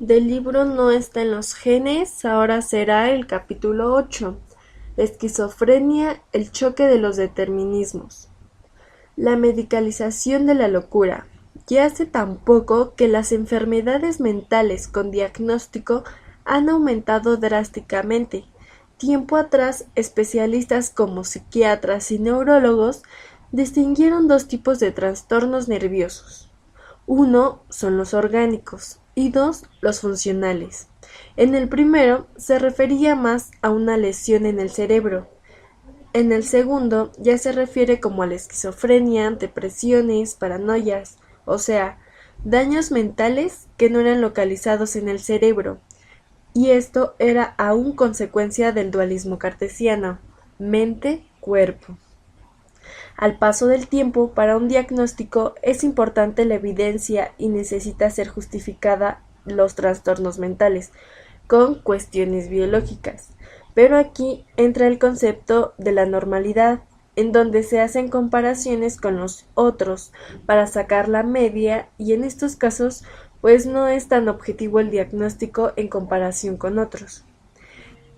Del libro No está en los genes, ahora será el capítulo 8. Esquizofrenia, el choque de los determinismos. La medicalización de la locura. Ya hace tan poco que las enfermedades mentales con diagnóstico han aumentado drásticamente. Tiempo atrás, especialistas como psiquiatras y neurólogos distinguieron dos tipos de trastornos nerviosos. Uno son los orgánicos y dos los funcionales. En el primero se refería más a una lesión en el cerebro. En el segundo ya se refiere como a la esquizofrenia, depresiones, paranoias, o sea, daños mentales que no eran localizados en el cerebro. Y esto era aún consecuencia del dualismo cartesiano, mente-cuerpo. Al paso del tiempo, para un diagnóstico es importante la evidencia y necesita ser justificada los trastornos mentales con cuestiones biológicas. Pero aquí entra el concepto de la normalidad, en donde se hacen comparaciones con los otros para sacar la media y en estos casos pues no es tan objetivo el diagnóstico en comparación con otros.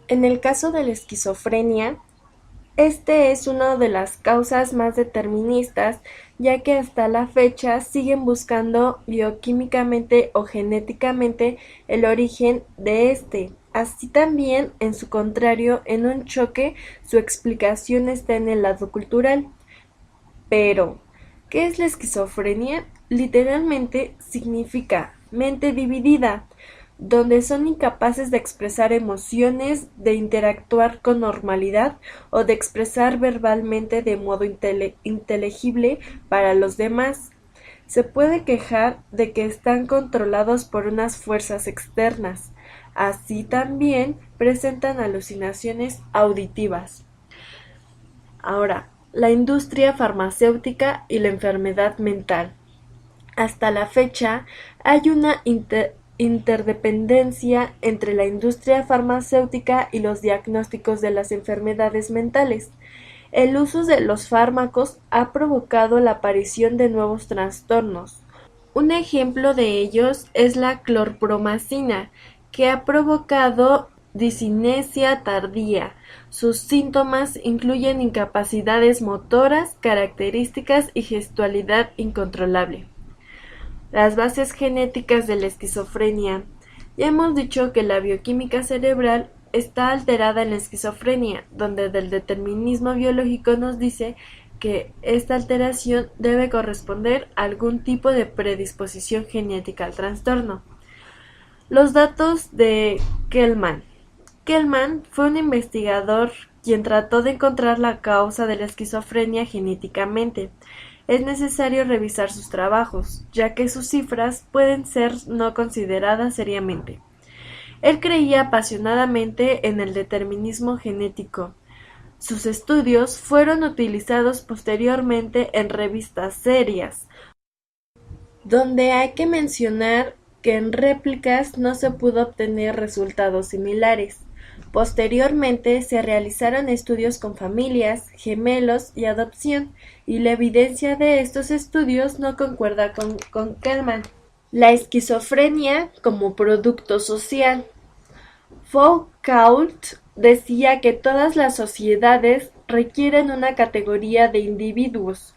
En el caso de la esquizofrenia, este es una de las causas más deterministas, ya que hasta la fecha siguen buscando bioquímicamente o genéticamente el origen de este. Así también, en su contrario, en un choque, su explicación está en el lado cultural. Pero, ¿qué es la esquizofrenia? Literalmente significa mente dividida, donde son incapaces de expresar emociones, de interactuar con normalidad o de expresar verbalmente de modo inteligible para los demás. Se puede quejar de que están controlados por unas fuerzas externas. Así también presentan alucinaciones auditivas. Ahora, la industria farmacéutica y la enfermedad mental. Hasta la fecha, hay una interdependencia entre la industria farmacéutica y los diagnósticos de las enfermedades mentales. El uso de los fármacos ha provocado la aparición de nuevos trastornos. Un ejemplo de ellos es la clorpromazina, que ha provocado discinesia tardía. Sus síntomas incluyen incapacidades motoras, características y gestualidad incontrolable. Las bases genéticas de la esquizofrenia. Ya hemos dicho que la bioquímica cerebral está alterada en la esquizofrenia, donde el determinismo biológico nos dice que esta alteración debe corresponder a algún tipo de predisposición genética al trastorno. Los datos de Kellman. Kellman fue un investigador quien trató de encontrar la causa de la esquizofrenia genéticamente. Es necesario revisar sus trabajos, ya que sus cifras pueden ser no consideradas seriamente. Él creía apasionadamente en el determinismo genético. Sus estudios fueron utilizados posteriormente en revistas serias, donde hay que mencionar que en réplicas no se pudo obtener resultados similares. Posteriormente se realizaron estudios con familias, gemelos y adopción, y la evidencia de estos estudios no concuerda con Kellman. La esquizofrenia como producto social. Foucault decía que todas las sociedades requieren una categoría de individuos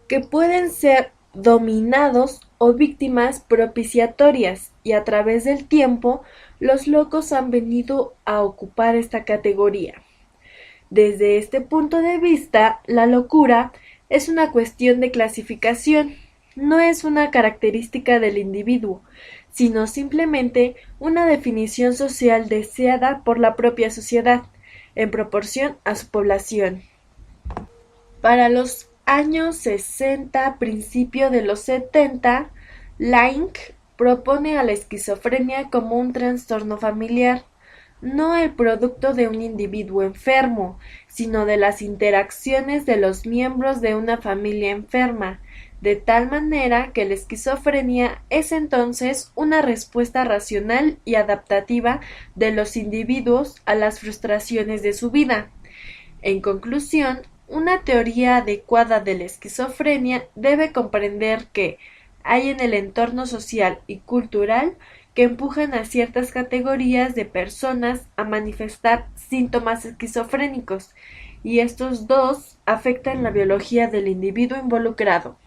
que pueden ser dominados o víctimas propiciatorias, y a través del tiempo los locos han venido a ocupar esta categoría. Desde este punto de vista, la locura es una cuestión de clasificación, no es una característica del individuo, sino simplemente una definición social deseada por la propia sociedad, en proporción a su población. Para los años 60, principio de los 70, Laing propone a la esquizofrenia como un trastorno familiar, no el producto de un individuo enfermo, sino de las interacciones de los miembros de una familia enferma, de tal manera que la esquizofrenia es entonces una respuesta racional y adaptativa de los individuos a las frustraciones de su vida. En conclusión, una teoría adecuada de la esquizofrenia debe comprender que hay en el entorno social y cultural que empujan a ciertas categorías de personas a manifestar síntomas esquizofrénicos, y estos dos afectan la biología del individuo involucrado.